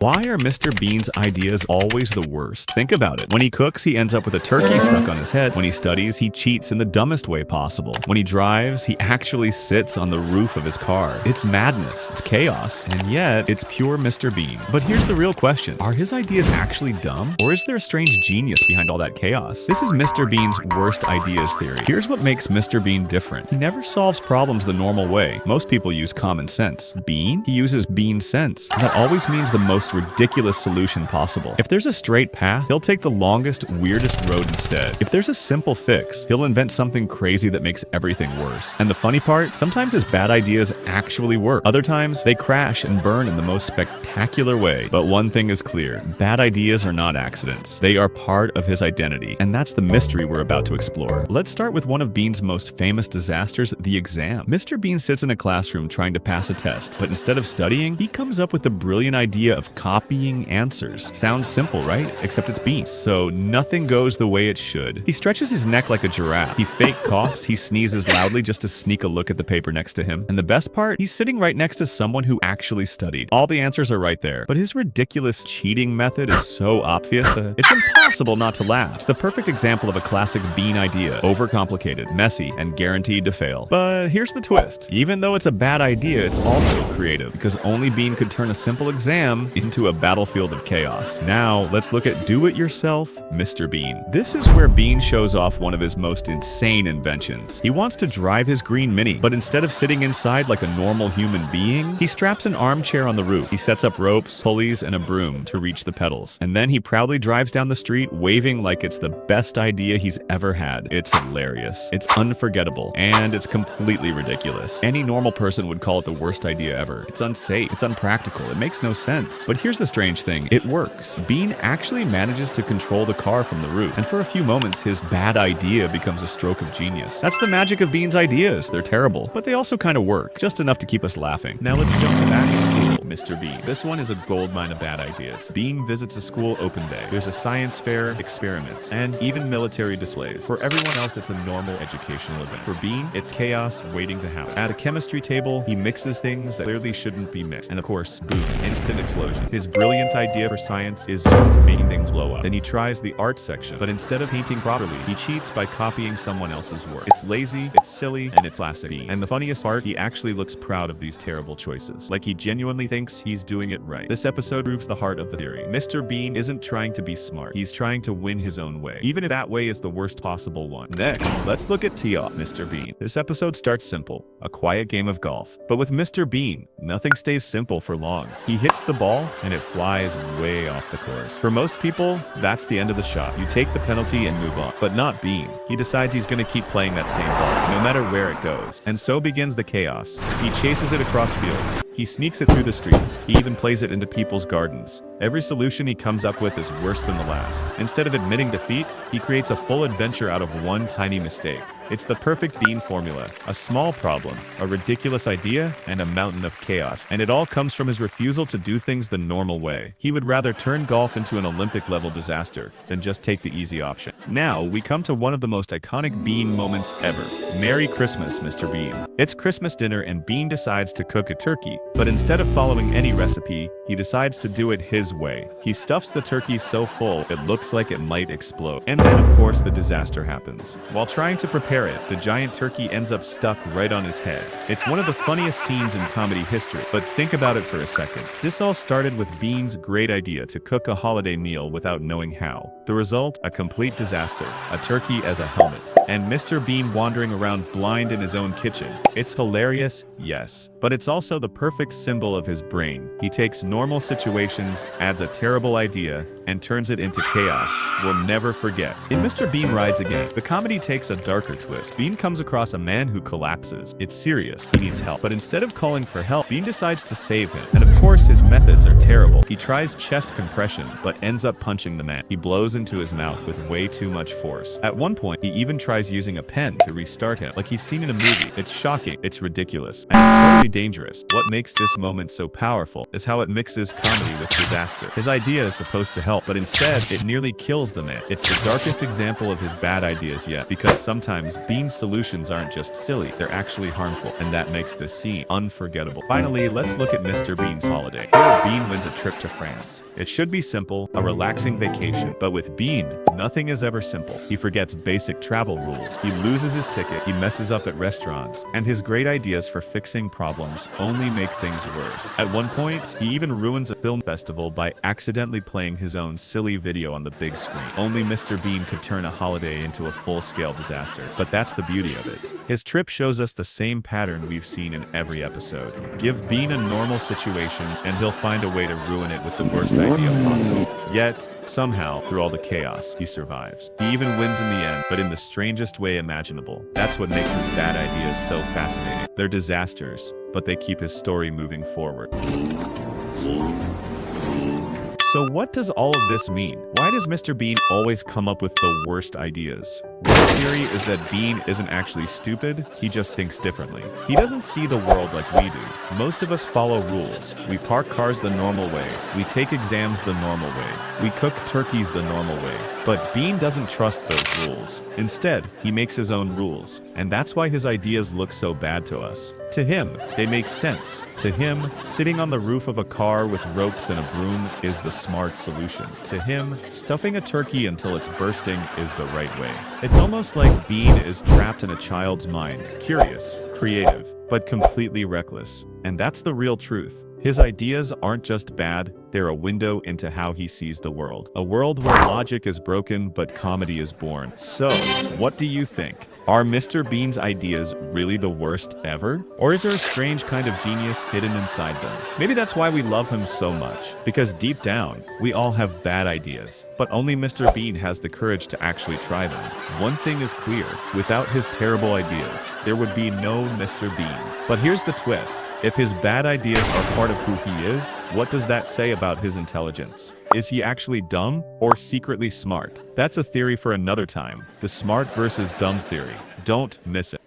Why are Mr. Bean's ideas always the worst? Think about it. When he cooks, he ends up with a turkey stuck on his head. When he studies, he cheats in the dumbest way possible. When he drives, he actually sits on the roof of his car. It's madness. It's chaos. And yet, it's pure Mr. Bean. But here's the real question. Are his ideas actually dumb? Or is there a strange genius behind all that chaos? This is Mr. Bean's worst ideas theory. Here's what makes Mr. Bean different. He never solves problems the normal way. Most people use common sense. Bean? He uses bean sense. That always means the most ridiculous solution possible. If there's a straight path, he'll take the longest, weirdest road instead. If there's a simple fix, he'll invent something crazy that makes everything worse. And the funny part, sometimes his bad ideas actually work. Other times, they crash and burn in the most spectacular way. But one thing is clear, bad ideas are not accidents. They are part of his identity, and that's the mystery we're about to explore. Let's start with one of Bean's most famous disasters, the exam. Mr. Bean sits in a classroom trying to pass a test, but instead of studying, he comes up with the brilliant idea of copying answers. Sounds simple, right? Except it's Bean. So nothing goes the way it should. He stretches his neck like a giraffe. He fake coughs. He sneezes loudly just to sneak a look at the paper next to him. And the best part, he's sitting right next to someone who actually studied. All the answers are right there. But his ridiculous cheating method is so obvious, it's impossible not to laugh. It's the perfect example of a classic Bean idea. Overcomplicated, messy, and guaranteed to fail. But here's the twist. Even though it's a bad idea, it's also creative, because only Bean could turn a simple exam into a battlefield of chaos. Now, let's look at do-it-yourself Mr. Bean. This is where Bean shows off one of his most insane inventions. He wants to drive his green Mini, but instead of sitting inside like a normal human being, he straps an armchair on the roof. He sets up ropes, pulleys, and a broom to reach the pedals. And then he proudly drives down the street, waving like it's the best idea he's ever had. It's hilarious. It's unforgettable. And it's completely ridiculous. Any normal person would call it the worst idea ever. It's unsafe. It's unpractical. It makes no sense. But here's the strange thing. It works. Bean actually manages to control the car from the roof. And for a few moments, his bad idea becomes a stroke of genius. That's the magic of Bean's ideas. They're terrible, but they also kind of work. Just enough to keep us laughing. Now let's jump to back to school, Mr. Bean. This one is a goldmine of bad ideas. Bean visits a school open day. There's a science fair, experiments, and even military displays. For everyone else, it's a normal educational event. For Bean, it's chaos waiting to happen. At a chemistry table, he mixes things that clearly shouldn't be mixed. And of course, boom, instant explosion. His brilliant idea for science is just making things blow up. Then he tries the art section, but instead of painting properly, he cheats by copying someone else's work. It's lazy, it's silly, and it's classic Bean. And the funniest part, he actually looks proud of these terrible choices. Like he genuinely thinks he's doing it right. This episode proves the heart of the theory. Mr. Bean isn't trying to be smart. He's trying to win his own way, even if that way is the worst possible one. Next, let's look at tee off Mr. Bean. This episode starts simple, a quiet game of golf. But with Mr. Bean, nothing stays simple for long. He hits the ball and it flies way off the course. For most people, that's the end of the shot. You take the penalty and move on. But not Bean. He decides he's going to keep playing that same ball, no matter where it goes. And so begins the chaos. He chases it across fields. He sneaks it through the street. He even plays it into people's gardens. Every solution he comes up with is worse than the last. Instead of admitting defeat, he creates a full adventure out of one tiny mistake. It's the perfect Bean formula. A small problem, a ridiculous idea, and a mountain of chaos. And it all comes from his refusal to do things the normal way. He would rather turn golf into an Olympic-level disaster than just take the easy option. Now, we come to one of the most iconic Bean moments ever. Merry Christmas, Mr. Bean. It's Christmas dinner and Bean decides to cook a turkey. But instead of following any recipe, he decides to do it his way. He stuffs the turkey so full, it looks like it might explode. And then, of course, the disaster happens. While trying to prepare it, the giant turkey ends up stuck right on his head. It's one of the funniest scenes in comedy history, but think about it for a second. This all started with Bean's great idea to cook a holiday meal without knowing how. The result, a complete disaster, a turkey as a helmet, and Mr. Bean wandering around blind in his own kitchen. It's hilarious, yes, but it's also the perfect symbol of his brain. He takes normal situations, adds a terrible idea, and turns it into chaos. We'll never forget. In Mr. Bean Rides Again, the comedy takes a darker twist. Bean comes across a man who collapses. It's serious. He needs help. But instead of calling for help, Bean decides to save him. And of course, his methods are terrible. He tries chest compression, but ends up punching the man. He blows into his mouth with way too much force. At one point, he even tries using a pen to restart him, like he's seen in a movie. It's shocking. It's ridiculous. And it's totally dangerous. What makes this moment so powerful is how it mixes comedy with disaster. His idea is supposed to help, but instead, it nearly kills the man. It's the darkest example of his bad ideas yet, because sometimes Bean's solutions aren't just silly, they're actually harmful, and that makes this scene unforgettable. Finally, let's look at Mr. Bean's holiday. Here, Bean wins a trip to France. It should be simple, a relaxing vacation, but with Bean, nothing is ever simple. He forgets basic travel rules, he loses his ticket, he messes up at restaurants, and his great ideas for fixing problems only make things worse. At one point, he even ruins a film festival by accidentally playing his own silly video on the big screen. Only Mr. Bean could turn a holiday into a full-scale disaster, but that's the beauty of it. His trip shows us the same pattern we've seen in every episode. Give Bean a normal situation, and he'll find a way to ruin it with the worst idea possible. Yet, somehow, through all the chaos, he survives. He even wins in the end, but in the strangest way imaginable. That's what makes his bad ideas so fascinating. They're disasters, but they keep his story moving forward. So what does all of this mean? Why does Mr. Bean always come up with the worst ideas? One theory is that Bean isn't actually stupid, he just thinks differently. He doesn't see the world like we do. Most of us follow rules. We park cars the normal way. We take exams the normal way. We cook turkeys the normal way. But Bean doesn't trust those rules. Instead, he makes his own rules. And that's why his ideas look so bad to us. To him, they make sense. To him, sitting on the roof of a car with ropes and a broom is the smart solution. To him, stuffing a turkey until it's bursting is the right way. It's almost like Bean is trapped in a child's mind, curious, creative, but completely reckless. And that's the real truth. His ideas aren't just bad, they're a window into how he sees the world. A world where logic is broken, but comedy is born. So, what do you think? Are Mr. Bean's ideas really the worst ever? Or is there a strange kind of genius hidden inside them? Maybe that's why we love him so much. Because deep down, we all have bad ideas. But only Mr. Bean has the courage to actually try them. One thing is clear, without his terrible ideas, there would be no Mr. Bean. But here's the twist. If his bad ideas are part of who he is, what does that say about his intelligence? Is he actually dumb or secretly smart? That's a theory for another time. The smart versus dumb theory. Don't miss it.